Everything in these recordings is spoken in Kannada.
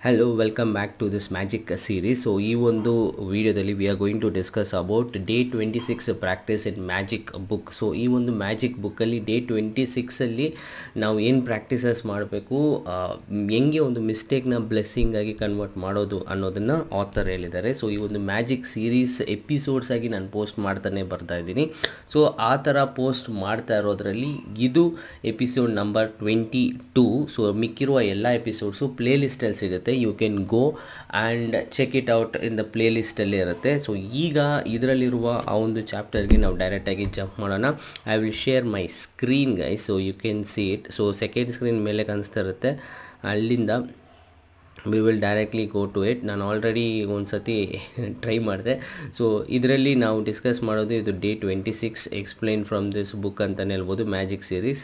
Hello, welcome back to this magic series. So ಈ ಒಂದು ವಿಡಿಯೋದಲ್ಲಿ we are going to discuss about day 26 practice in magic book. So ಈ ಒಂದು ಮ್ಯಾಜಿಕ್ ಬುಕ್ಕಲ್ಲಿ ಡೇ 26 ಅಲ್ಲಿ ನಾವು ಏನು ಪ್ರಾಕ್ಟೀಸಸ್ ಮಾಡಬೇಕು, ಹೆಂಗೆ ಒಂದು ಮಿಸ್ಟೇಕ್ನ ಬ್ಲೆಸ್ಸಿಂಗ್ ಆಗಿ ಕನ್ವರ್ಟ್ ಮಾಡೋದು ಅನ್ನೋದನ್ನು ಆಥರ್ ಹೇಳಿದ್ದಾರೆ. ಸೊ ಈ ಒಂದು ಮ್ಯಾಜಿಕ್ ಸೀರೀಸ್ ಎಪಿಸೋಡ್ಸ್ ಆಗಿ ನಾನು ಪೋಸ್ಟ್ ಮಾಡ್ತಾನೆ ಬರ್ತಾ ಇದ್ದೀನಿ. ಸೊ ಆ ಥರ ಪೋಸ್ಟ್ ಮಾಡ್ತಾ ಇರೋದ್ರಲ್ಲಿ ಇದು ಎಪಿಸೋಡ್ ನಂಬರ್ 22. ಸೊ ಮಿಕ್ಕಿರುವ ಎಲ್ಲ ಎಪಿಸೋಡ್ಸು ಪ್ಲೇ ಲಿಸ್ಟಲ್ಲಿ ಸಿಗುತ್ತೆ. You can go and check it out in the ಪ್ಲೇ ಲಿಸ್ಟಲ್ಲಿ ಇರುತ್ತೆ. ಸೊ ಈಗ ಇದರಲ್ಲಿರುವ ಆ ಒಂದು ಚಾಪ್ಟರ್ಗೆ ನಾವು ಡೈರೆಕ್ಟಾಗಿ ಜಂಪ್ ಮಾಡೋಣ. I will share my screen guys, so you can see it. So second screen ಮೇಲೆ ಕಾಣಿಸ್ತಾ ಇರುತ್ತೆ, ಅಲ್ಲಿಂದ we will directly go to it. ನಾನು ಆಲ್ರೆಡಿ ಒಂದು ಸತಿ ಟ್ರೈ ಮಾಡಿದೆ. ಸೊ ಇದರಲ್ಲಿ ನಾವು ಡಿಸ್ಕಸ್ ಮಾಡೋದು ಇದು day 26 explain from this book ಅಂತಲೇ ಹೇಳ್ಬೋದು. Magic series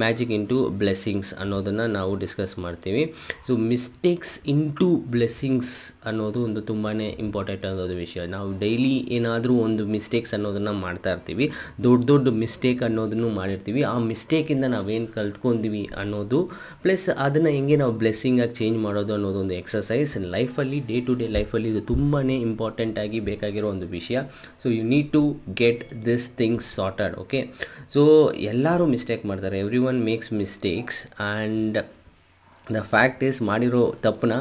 magic into blessings ಅನ್ನೋದನ್ನು ನಾವು ಡಿಸ್ಕಸ್ ಮಾಡ್ತೀವಿ. ಸೊ ಮಿಸ್ಟೇಕ್ಸ್ ಇಂಟು ಬ್ಲೆಸ್ಸಿಂಗ್ಸ್ ಅನ್ನೋದು ಒಂದು ತುಂಬಾ ಇಂಪಾರ್ಟೆಂಟ್ ಅನ್ನೋದು ವಿಷಯ. ನಾವು ಡೈಲಿ ಏನಾದರೂ ಒಂದು ಮಿಸ್ಟೇಕ್ಸ್ ಅನ್ನೋದನ್ನು ಮಾಡ್ತಾ ಇರ್ತೀವಿ, ದೊಡ್ಡ ಮಿಸ್ಟೇಕ್ ಅನ್ನೋದನ್ನು ಮಾಡಿರ್ತೀವಿ. ಆ ಮಿಸ್ಟೇಕಿಂದ ನಾವೇನು ಕಲ್ತ್ಕೊಂಡ್ವಿ ಅನ್ನೋದು, ಪ್ಲಸ್ ಅದನ್ನು ಹೆಂಗೆ ನಾವು ಬ್ಲೆಸ್ಸಿಂಗಾಗಿ ಚೇಂಜ್ ಮಾಡೋದು ಅನ್ನೋದು ಒಂದು ಎಕ್ಸಸೈಸ್ ಲೈಫಲ್ಲಿ, ಡೇ ಟು ಡೇ ಲೈಫಲ್ಲಿ ಇದು ತುಂಬಾ ಇಂಪಾರ್ಟೆಂಟ್ ಆಗಿ ಬೇಕಾಗಿರೋ ಒಂದು ವಿಷಯ. So you need to get this things sorted. Okay, so ಎಲ್ಲರೂ ಮಿಸ್ಟೇಕ್ ಮಾಡ್ತಾರೆ, every one makes mistakes and the fact is ಮಾಡಿರೋ ತಪ್ಪನ್ನ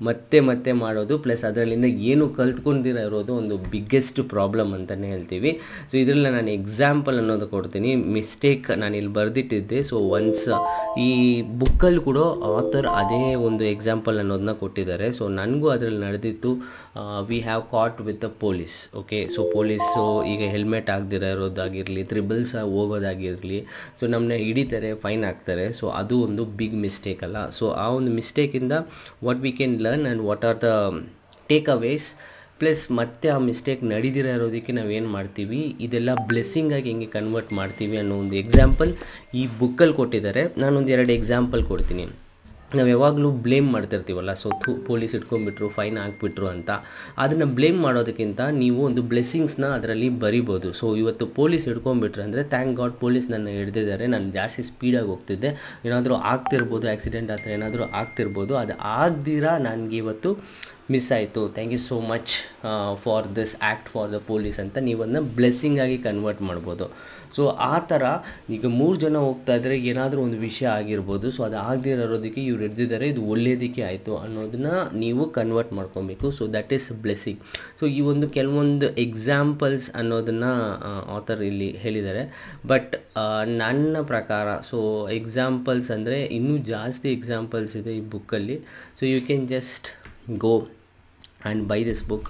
ಮತ್ತೆ ಮಾಡೋದು, ಪ್ಲಸ್ ಅದರಲ್ಲಿಂದ ಏನು ಕಲ್ತ್ಕೊಂಡಿರೋ ಇರೋದು ಒಂದು ಬಿಗ್ಗೆಸ್ಟ್ ಪ್ರಾಬ್ಲಮ್ ಅಂತಲೇ ಹೇಳ್ತೀವಿ. ಸೊ ಇದರಲ್ಲಿ ನಾನು ಎಕ್ಸಾಂಪಲ್ ಅನ್ನೋದು ಕೊಡ್ತೀನಿ. ಮಿಸ್ಟೇಕ್ ನಾನು ಇಲ್ಲಿ ಬರೆದಿಟ್ಟಿದ್ದೆ. ಸೊ ಒನ್ಸ್ ಈ ಬುಕ್ಕಲ್ಲಿ ಕೂಡ ಆಥರ್ ಅದೇ ಒಂದು ಎಕ್ಸಾಂಪಲ್ ಅನ್ನೋದನ್ನ ಕೊಟ್ಟಿದ್ದಾರೆ. ಸೊ ನನಗೂ ಅದರಲ್ಲಿ ನಡೆದಿತ್ತು. We have caught with the police. Okay, so police ಈಗ ಹೆಲ್ಮೆಟ್ ಆಗದಿರೋ ಇರೋದಾಗಿರಲಿ, ತ್ರಿಬಲ್ಸ್ ಹೋಗೋದಾಗಿರಲಿ, ಸೊ ನಮ್ಮನ್ನ ಹಿಡಿತಾರೆ, ಫೈನ್ ಹಾಕ್ತಾರೆ. ಸೊ ಅದು ಒಂದು ಬಿಗ್ ಮಿಸ್ಟೇಕ್ ಅಲ್ಲ. ಸೊ ಆ ಒಂದು ಮಿಸ್ಟೇಕಿಂದ what we can learn and what are the takeaways, plus ಮತ್ತೆ ಆ ಮಿಸ್ಟೇಕ್ ನಡೀದಿರೋ ಇರೋದಕ್ಕೆ ನಾವೇನು ಮಾಡ್ತೀವಿ, ಇದೆಲ್ಲ ಬ್ಲೆಸ್ಸಿಂಗಾಗಿ ಹೆಂಗೆ ಕನ್ವರ್ಟ್ ಮಾಡ್ತೀವಿ ಅನ್ನೋ ಒಂದು ಎಕ್ಸಾಂಪಲ್ ಈ ಬುಕ್ಕಲ್ಲಿ ಕೊಟ್ಟಿದ್ದಾರೆ. ನಾನೊಂದು 2 ಎಕ್ಸಾಂಪಲ್ ಕೊಡ್ತೀನಿ. ನಾವು ಯಾವಾಗಲೂ ಬ್ಲೇಮ್ ಮಾಡ್ತಿರ್ತೀವಲ್ಲ, ಸೊ ಪೊಲೀಸ್ ಇಟ್ಕೊಂಡ್ಬಿಟ್ರು, ಫೈನ್ ಹಾಕ್ಬಿಟ್ರು ಅಂತ. ಅದನ್ನು ಬ್ಲೇಮ್ ಮಾಡೋದಕ್ಕಿಂತ ನೀವು ಒಂದು ಬ್ಲೆಸ್ಸಿಂಗ್ಸ್ನ ಅದರಲ್ಲಿ ಬರಿಬೋದು. ಸೊ ಇವತ್ತು ಪೊಲೀಸ್ ಹಿಡ್ಕೊಂಡ್ಬಿಟ್ರೆ ಅಂದರೆ ಥ್ಯಾಂಕ್ ಗಾಡ್ ಪೊಲೀಸ್ ನನ್ನ ಹಿಡ್ದಿದ್ದಾರೆ, ನಾನು ಜಾಸ್ತಿ ಸ್ಪೀಡಾಗಿ ಹೋಗ್ತಿದ್ದೆ, ಏನಾದರೂ ಆಗ್ತಿರ್ಬೋದು, ಆಕ್ಸಿಡೆಂಟ್ ಆ ಥರ ಏನಾದರೂ ಆಗ್ತಿರ್ಬೋದು, ಅದು ಆಗ್ದಿರ ನನಗೆ ಇವತ್ತು ಮಿಸ್ ಆಯಿತು, thank you so much for this act for the police ಅಂತ ನೀವನ್ನ ಬ್ಲೆಸ್ಸಿಂಗಾಗಿ ಕನ್ವರ್ಟ್ ಮಾಡ್ಬೋದು. ಸೊ ಆ ಥರ ಈಗ 3 ಜನ ಹೋಗ್ತಾ ಇದ್ದರೆ ಏನಾದರೂ ಒಂದು ವಿಷಯ ಆಗಿರ್ಬೋದು, ಸೊ ಅದು ಆಗದಿರೋದಕ್ಕೆ ಇವ್ರು ಹಿಡ್ದಿದ್ದಾರೆ, ಇದು ಒಳ್ಳೆಯದಕ್ಕೆ ಆಯಿತು ಅನ್ನೋದನ್ನ ನೀವು ಕನ್ವರ್ಟ್ ಮಾಡ್ಕೊಬೇಕು. So that is blessing. So ಈ ಒಂದು ಕೆಲವೊಂದು ಎಕ್ಸಾಂಪಲ್ಸ್ ಅನ್ನೋದನ್ನು ಆಥರ್ ಇಲ್ಲಿ ಹೇಳಿದ್ದಾರೆ. ಬಟ್ ನನ್ನ ಪ್ರಕಾರ ಸೊ ಎಕ್ಸಾಂಪಲ್ಸ್ ಅಂದರೆ ಇನ್ನೂ ಜಾಸ್ತಿ ಎಕ್ಸಾಂಪಲ್ಸ್ ಇದೆ ಈ ಬುಕ್ಕಲ್ಲಿ. So you can just go and buy this book.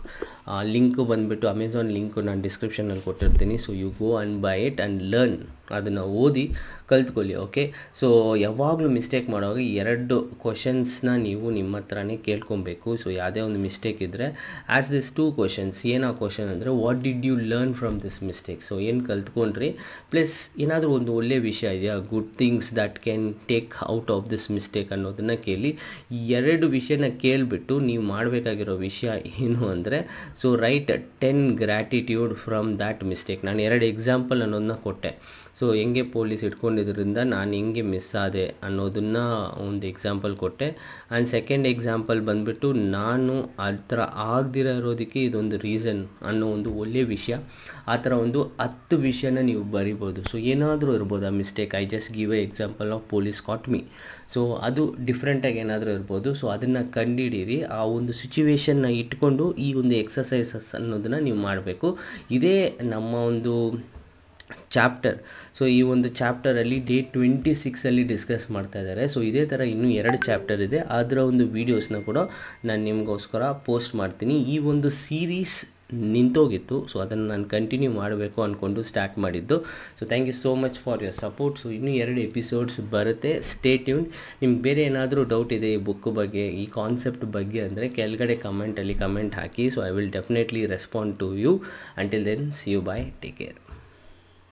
Link ಬಂದುಬಿಟ್ಟು ಅಮೆಝಾನ್ ಲಿಂಕು ನಾನು ಡಿಸ್ಕ್ರಿಪ್ಷನಲ್ಲಿ ಕೊಟ್ಟಿರ್ತೀನಿ. So you go and buy it and learn, ಅದನ್ನು ಓದಿ ಕಲ್ತ್ಕೊಳ್ಳಿ. ಓಕೆ, ಸೊ ಯಾವಾಗಲೂ ಮಿಸ್ಟೇಕ್ ಮಾಡುವಾಗ 2 ಕ್ವಶನ್ಸ್ನ ನೀವು ನಿಮ್ಮ ಹತ್ರನೇ ಕೇಳ್ಕೊಬೇಕು. ಸೊ ಯಾವುದೇ ಒಂದು ಮಿಸ್ಟೇಕ್ ಇದ್ದರೆ ಆಸ್ ದಿಸ್ 2 ಕ್ವಶನ್ಸ್. ಏನು ಆ ಕ್ವಶನ್ ಅಂದರೆ what did you learn from this mistake. So ಏನು ಕಲ್ತ್ಕೊಂಡ್ರಿ, ಪ್ಲಸ್ ಏನಾದರೂ ಒಂದು ಒಳ್ಳೆಯ ವಿಷಯ ಇದೆಯಾ, good things that can take out of this mistake ಅನ್ನೋದನ್ನು ಕೇಳಿ. ಈ 2 ವಿಷಯನ ಕೇಳಿಬಿಟ್ಟು ನೀವು ಮಾಡಬೇಕಾಗಿರೋ ವಿಷಯ ಏನು ಅಂದರೆ, so right 10 gratitude from that mistake. ನಾನು 2 ಎಕ್ಸಾಂಪಲ್ ಅನ್ನೋದನ್ನ ಕೊಟ್ಟೆ. ಸೊ ಹೆಂಗೆ ಪೊಲೀಸ್ ಇಟ್ಕೊಂಡಿದ್ದರಿಂದ ನಾನು ಹೆಂಗೆ ಮಿಸ್ ಆದೆ ಅನ್ನೋದನ್ನು ಒಂದು ಎಕ್ಸಾಂಪಲ್ ಕೊಟ್ಟೆ. ಆ್ಯಂಡ್ ಸೆಕೆಂಡ್ ಎಕ್ಸಾಂಪಲ್ ಬಂದುಬಿಟ್ಟು ನಾನು ಆ ಥರ ಆಗದಿರೋ ಇರೋದಕ್ಕೆ ಇದೊಂದು ರೀಸನ್ ಅನ್ನೋ ಒಂದು ಒಳ್ಳೆಯ ವಿಷಯ. ಆ ಥರ ಒಂದು 10 ವಿಷಯನ ನೀವು ಬರಿಬೋದು. ಸೊ ಏನಾದರೂ ಇರ್ಬೋದು ಆ mistake. I just give a example of police caught me. So ಅದು ಡಿಫ್ರೆಂಟಾಗಿ ಏನಾದರೂ ಇರ್ಬೋದು. ಸೊ ಅದನ್ನು ಕಂಡುಹಿಡೀರಿ, ಆ ಒಂದು ಸಿಚುವೇಶನ್ನ ಇಟ್ಕೊಂಡು ಈ ಒಂದು ಎಕ್ಸಸೈಸಸ್ ಅನ್ನೋದನ್ನು ನೀವು ಮಾಡಬೇಕು. ಇದೇ ನಮ್ಮ ಒಂದು ಚಾಪ್ಟರ್. ಸೊ ಈ ಒಂದು ಚಾಪ್ಟರಲ್ಲಿ ಡೇ 26 ಡಿಸ್ಕಸ್ ಮಾಡ್ತಾ ಇದ್ದಾರೆ. ಸೊ ಇದೇ ಥರ ಇನ್ನೂ 2 ಚಾಪ್ಟರ್ ಇದೆ, ಅದರ ಒಂದು ವೀಡಿಯೋಸ್ನ ಕೂಡ ನಾನು ನಿಮಗೋಸ್ಕರ ಪೋಸ್ಟ್ ಮಾಡ್ತೀನಿ. ಈ ಒಂದು ಸೀರೀಸ್ ನಿಂತೋಗಿತ್ತು, ಸೊ ಅದನ್ನು ನಾನು ಕಂಟಿನ್ಯೂ ಮಾಡಬೇಕು ಅಂದ್ಕೊಂಡು ಸ್ಟಾರ್ಟ್ ಮಾಡಿದ್ದು. So thank you so much for your support. So ಇನ್ನೂ 2 ಎಪಿಸೋಡ್ಸ್ ಬರುತ್ತೆ, ಸ್ಟೇ ಟ್ಯೂನ್ಡ್. ನಿಮ್ಗೆ ಬೇರೆ ಏನಾದರೂ ಡೌಟ್ ಇದೆ ಈ ಬುಕ್ ಬಗ್ಗೆ, ಈ ಕಾನ್ಸೆಪ್ಟ್ ಬಗ್ಗೆ ಅಂದರೆ ಕೆಳಗಡೆ ಕಮೆಂಟ್ ಹಾಕಿ. So I will definitely respond to you. Until then see you, bye, take care.